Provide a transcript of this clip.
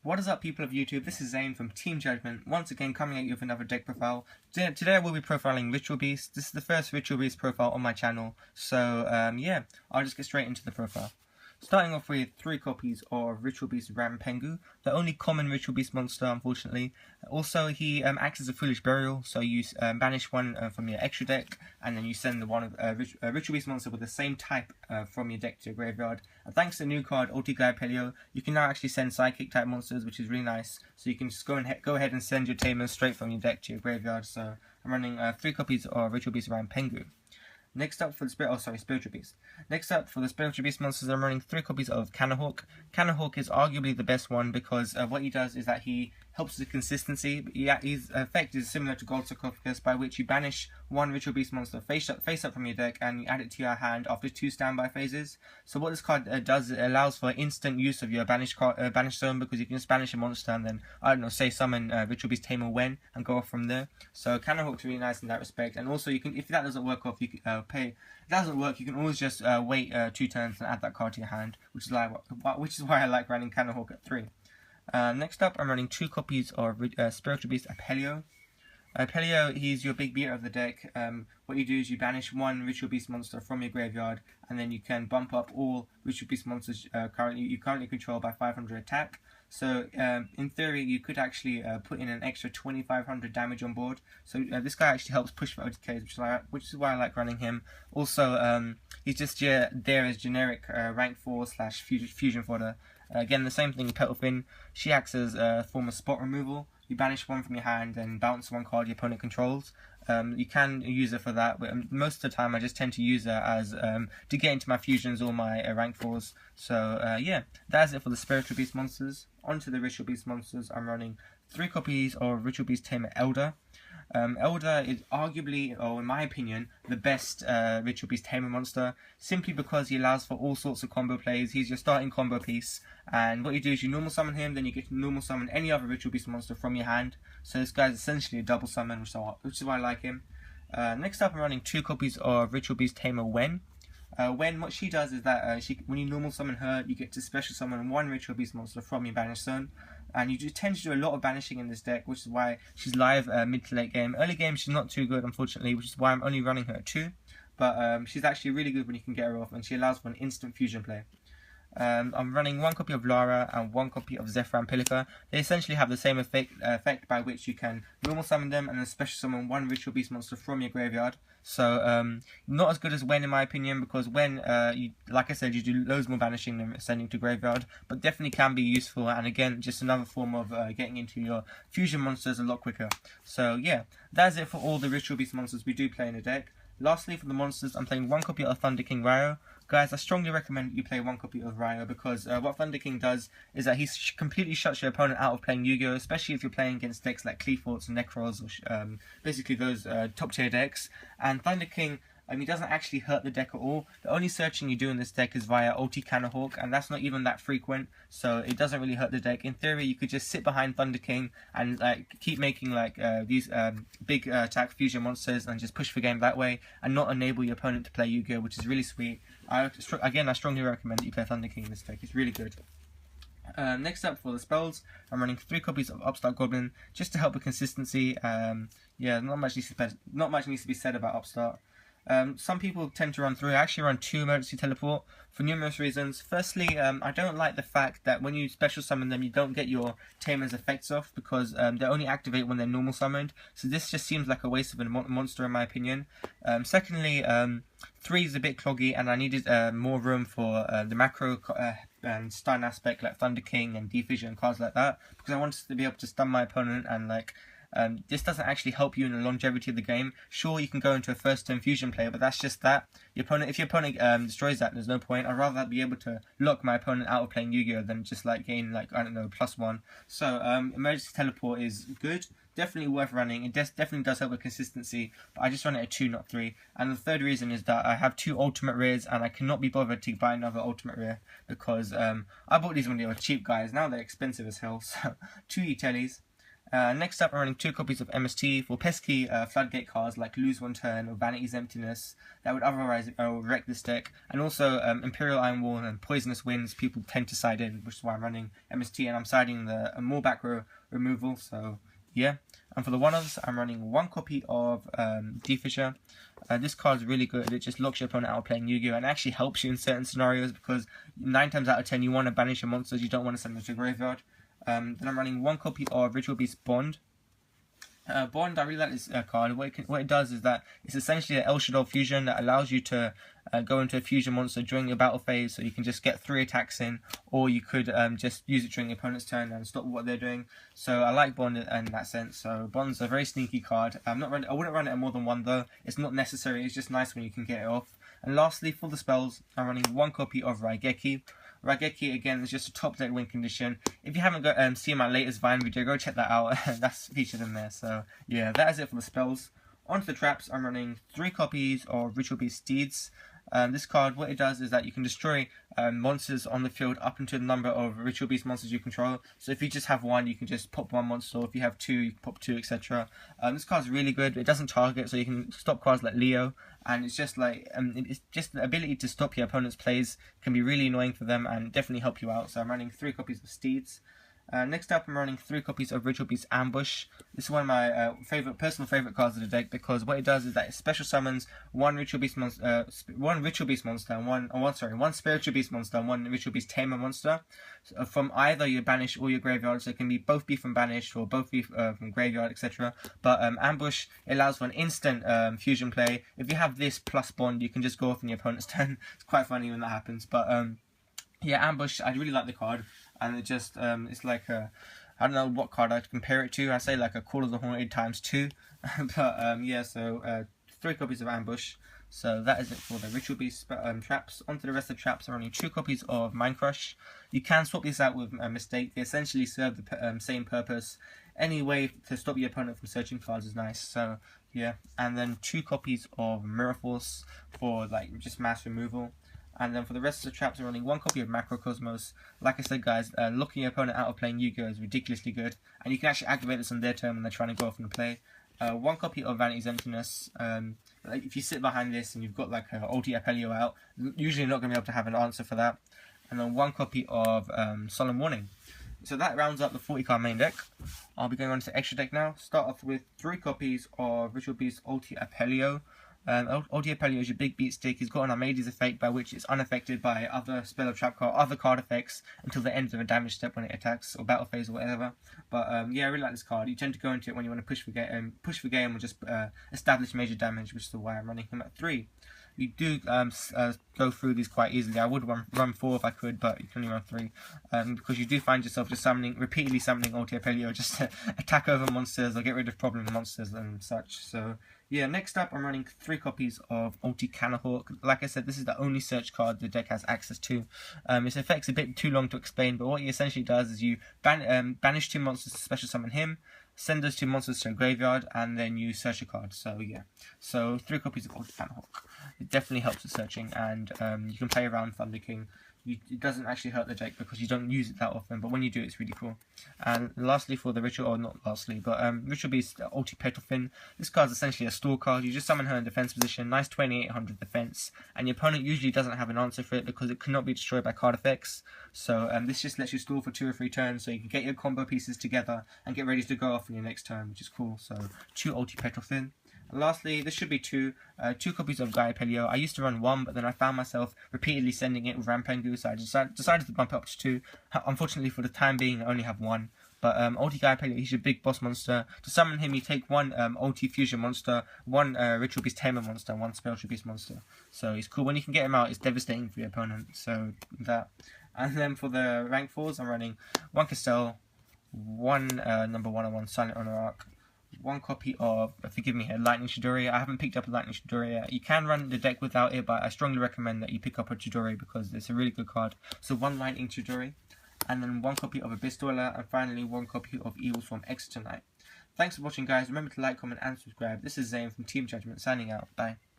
What is up, people of YouTube? This is Zane from Team Judgment, once again coming at you with another deck profile. Today I will be profiling Ritual Beast. This is the first Ritual Beast profile on my channel, so yeah, I'll just get straight into the profile. Starting off with 3 copies of Ritual Beast Rampengu, the only common Ritual Beast monster, unfortunately. Also, he acts as a Foolish Burial, so you banish one from your extra deck, and then you send the one Ritual Beast monster with the same type from your deck to your graveyard. And thanks to the new card, Pelio, you can now actually send Psychic type monsters, which is really nice. So you can just go ahead and send your Tamers straight from your deck to your graveyard. So I'm running 3 copies of Ritual Beast Rampengu. Next up for the Spiritual Beast. Next up for the Spiritual Beast monsters, I'm running 3 copies of Cannahawk. Cannahawk is arguably the best one because what he does is that he helps with consistency. His effect is similar to Gold Sarcophagus, by which you banish one Ritual Beast monster face up from your deck and you add it to your hand after 2 standby phases. So what this card does, it allows for instant use of your banish zone, because you can just banish a monster and then, I don't know, say summon Ritual Beast Tamer when and go off from there. So Cannahawk's really nice in that respect. And also, you can, if that doesn't work off, you can if it doesn't work, you can always just wait 2 turns and add that card to your hand, which is why I like running Cannahawk at 3. Next up, I'm running 2 copies of Spiritual Beast Apelio. Apelio, he's your big beater of the deck. What you do is you banish one Ritual Beast monster from your graveyard, and then you can bump up all Ritual Beast monsters you currently control by 500 attack. So in theory, you could actually put in an extra 2500 damage on board. So this guy actually helps push for OTKs, which is why I like running him. Also, he's just there as generic rank 4 / fusion fodder. Again, the same thing with Petalfin. She acts as a form of spot removal. You banish one from your hand and bounce one card your opponent controls. You can use her for that, but most of the time I just tend to use her as to get into my fusions or my rank 4s. So yeah, that's it for the Spiritual Beast monsters. Onto the Ritual Beast monsters, I'm running 3 copies of Ritual Beast Tamer Elder. Elder is arguably, or in my opinion, the best Ritual Beast Tamer monster, simply because he allows for all sorts of combo plays. He's your starting combo piece, and what you do is you normal summon him, then you get to normal summon any other Ritual Beast monster from your hand. So this guy's essentially a double summon, which is why I like him. Next up, I'm running 2 copies of Ritual Beast Tamer Wen. Wen, what she does is that when you normal summon her, you get to special summon one Ritual Beast monster from your banished zone. And you tend to do a lot of banishing in this deck, which is why she's live mid to late game. Early game, she's not too good, unfortunately, which is why I'm only running her at 2. But she's actually really good when you can get her off, and she allows for an instant fusion play. I'm running 1 copy of Lara and 1 copy of Zephyr Pilica. They essentially have the same effect by which you can normal summon them and then special summon one Ritual Beast monster from your graveyard. So not as good as Wen in my opinion, because Wen, like I said, you do loads more banishing than sending to graveyard, but definitely can be useful, and again, just another form of getting into your fusion monsters a lot quicker. So yeah, that's it for all the Ritual Beast monsters we do play in the deck. Lastly, for the monsters, I'm playing 1 copy of Thunder King Ryo. Guys, I strongly recommend you play 1 copy of Ryo, because what Thunder King does is that he completely shuts your opponent out of playing Yu-Gi-Oh!, especially if you're playing against decks like Cleaforts and Necros, or basically those top tier decks. And Thunder King, he doesn't actually hurt the deck at all. The only searching you do in this deck is via Ulti Cannahawk, and that's not even that frequent, so it doesn't really hurt the deck. In theory, you could just sit behind Thunder King and keep making these big attack fusion monsters and just push for game that way, and not enable your opponent to play Yu-Gi-Oh!, which is really sweet. I strongly recommend that you play Thunder King in this deck. It's really good. Next up for the spells, I'm running 3 copies of Upstart Goblin just to help with consistency. Yeah, not much needs to be said about Upstart. Some people tend to run 3. I actually run 2 Emergency Teleport for numerous reasons. Firstly, I don't like the fact that when you special summon them, you don't get your Tamer's effects off, because they only activate when they're normal summoned. So this just seems like a waste of a monster in my opinion. Secondly, 3 is a bit cloggy, and I needed more room for the macro and stun aspect like Thunder King and D-Vision and cards like that, because I wanted to be able to stun my opponent, and this doesn't actually help you in the longevity of the game. Sure, you can go into a first turn fusion play, but that's just that. If your opponent destroys that, there's no point. I'd rather be able to lock my opponent out of playing Yu-Gi-Oh! Than just gain I don't know, +1. So Emergency Teleport is good. Definitely worth running. It definitely does help with consistency, but I just run it at 2, not 3. And the third reason is that I have 2 ultimate rares, and I cannot be bothered to buy another ultimate rare, because I bought these when they were cheap, guys. Now they're expensive as hell. So 2 E-Tellies. Next up, I'm running 2 copies of MST for pesky floodgate cards like Lose One Turn or Vanity's Emptiness that would otherwise wreck this deck. And also Imperial Iron Wall and Poisonous Winds people tend to side in, which is why I'm running MST, and I'm siding the more back row removal, so yeah. And for the one-offs, I'm running 1 copy of D-Fisher. This card is really good. It just locks your opponent out of playing Yu-Gi-Oh! And actually helps you in certain scenarios because 9 times out of 10 you want to banish your monsters, you don't want to send them to the graveyard. Then I'm running 1 copy of Ritual Beast Bond. Bond, I really like this card. What it does is that it's essentially an El Shaddai fusion that allows you to go into a fusion monster during your battle phase, so you can just get 3 attacks in, or you could just use it during your opponent's turn and stop what they're doing. So I like Bond in that sense. So Bond's a very sneaky card. I wouldn't run it at more than 1 though. It's not necessary. It's just nice when you can get it off. And lastly, for the spells, I'm running 1 copy of Raigeki. Raigeki, again, is just a top deck win condition. If you haven't got seen my latest Vine video, go check that out. That's featured in there. So yeah, that is it for the spells. On to the traps, I'm running 3 copies of Ritual Beast Steeds. This card, what it does is that you can destroy monsters on the field up into the number of Ritual Beast monsters you control. So if you just have 1, you can just pop 1 monster. If you have 2, you can pop 2, etc. This card is really good. It doesn't target, so you can stop cards like Leo. And it's just like it's just the ability to stop your opponent's plays can be really annoying for them and definitely help you out. So I'm running 3 copies of Steeds. Next up, I'm running 3 copies of Ritual Beast Ambush. This is one of my personal favorite cards of the deck because what it does is that it special summons 1 Ritual Beast monster, and one Spiritual Beast monster, and 1 Ritual Beast Tamer monster from either your banish or your graveyard. So it can be both from banish or both be from graveyard, etc. But Ambush allows for an instant fusion play. If you have this plus Bond, you can just go off in your opponent's turn. It's quite funny when that happens, but yeah, Ambush, I really like the card. And it just, it's like a, I don't know what card I'd compare it to. I say like a Call of the Haunted ×2. But yeah, so 3 copies of Ambush. So that is it for the Ritual Beast traps. Onto the rest of the traps, I'm running 2 copies of Mind Crush. You can swap these out with a Mistake. They essentially serve the same purpose. Any way to stop your opponent from searching cards is nice. So yeah, and then 2 copies of Mirror Force for like just mass removal. And then for the rest of the traps, I'm running 1 copy of Macrocosmos. Like I said, guys, locking your opponent out of playing Yu-Gi-Oh! Is ridiculously good. And you can actually activate this on their turn when they're trying to go off and play. 1 copy of Vanity's Emptiness. Like if you sit behind this and you've got like Ulti Apelio out, usually you're not going to be able to have an answer for that. And then 1 copy of Solemn Warning. So that rounds up the 40 card main deck. I'll be going on to extra deck now. Start off with 3 copies of Ritual Beast Ulti Apelio. Ulti Apelio is your big beat stick. He's got an Armades effect by which it's unaffected by other spell or trap card, other card effects until the end of a damage step when it attacks or battle phase or whatever. But yeah, I really like this card. You tend to go into it when you want to push for game or just establish major damage, which is why I'm running him at 3. You do go through these quite easily. I would run 4 if I could, but you can only run 3 because you do find yourself just repeatedly summoning Ulti Apelio just to attack over monsters or get rid of problem monsters and such. So yeah, next up I'm running 3 copies of Ulti Cannahawk. Like I said, this is the only search card the deck has access to. Its effect's a bit too long to explain, but what he essentially does is you banish 2 monsters to special summon him, send those 2 monsters to a graveyard, and then you search a card. So yeah, so 3 copies of Ulti Cannahawk. It definitely helps with searching, and you can play around Thunder King. It doesn't actually hurt the deck because you don't use it that often, but when you do, it's really cool. And lastly, for the Ritual, or not lastly, but Ritual Beast Ulti Petrofin. This card's essentially a stall card. You just summon her in defense position, nice 2800 defense, and your opponent usually doesn't have an answer for it because it cannot be destroyed by card effects. So this just lets you stall for 2 or 3 turns, so you can get your combo pieces together and get ready to go off in your next turn, which is cool. So 2 Ulti Petrofin. And lastly, this should be 2 copies of Gaia Pelio. I used to run 1, but then I found myself repeatedly sending it with Rampengu, so I decided to bump it up to 2. Unfortunately, for the time being, I only have 1. But Ulti Gaia Pelio, he's your big boss monster. To summon him, you take 1 Ulti Fusion monster, 1 Ritual Beast Tamer monster, and 1 Spiritual Beast monster. So he's cool. When you can get him out, it's devastating for your opponent. So that. And then for the rank 4s, I'm running 1 Castell, 1 number 101 Silent Honor Arc, 1 copy of, forgive me here, Lightning Chidori. I haven't picked up a Lightning Chidori yet. You can run the deck without it, but I strongly recommend that you pick up a Chidori because it's a really good card. So 1 Lightning Chidori, and then 1 copy of Abyss Dweller, and finally 1 copy of Evils from Exeter Knight. Thanks for watching, guys. Remember to like, comment, and subscribe. This is Zane from Team Judgment, signing out. Bye.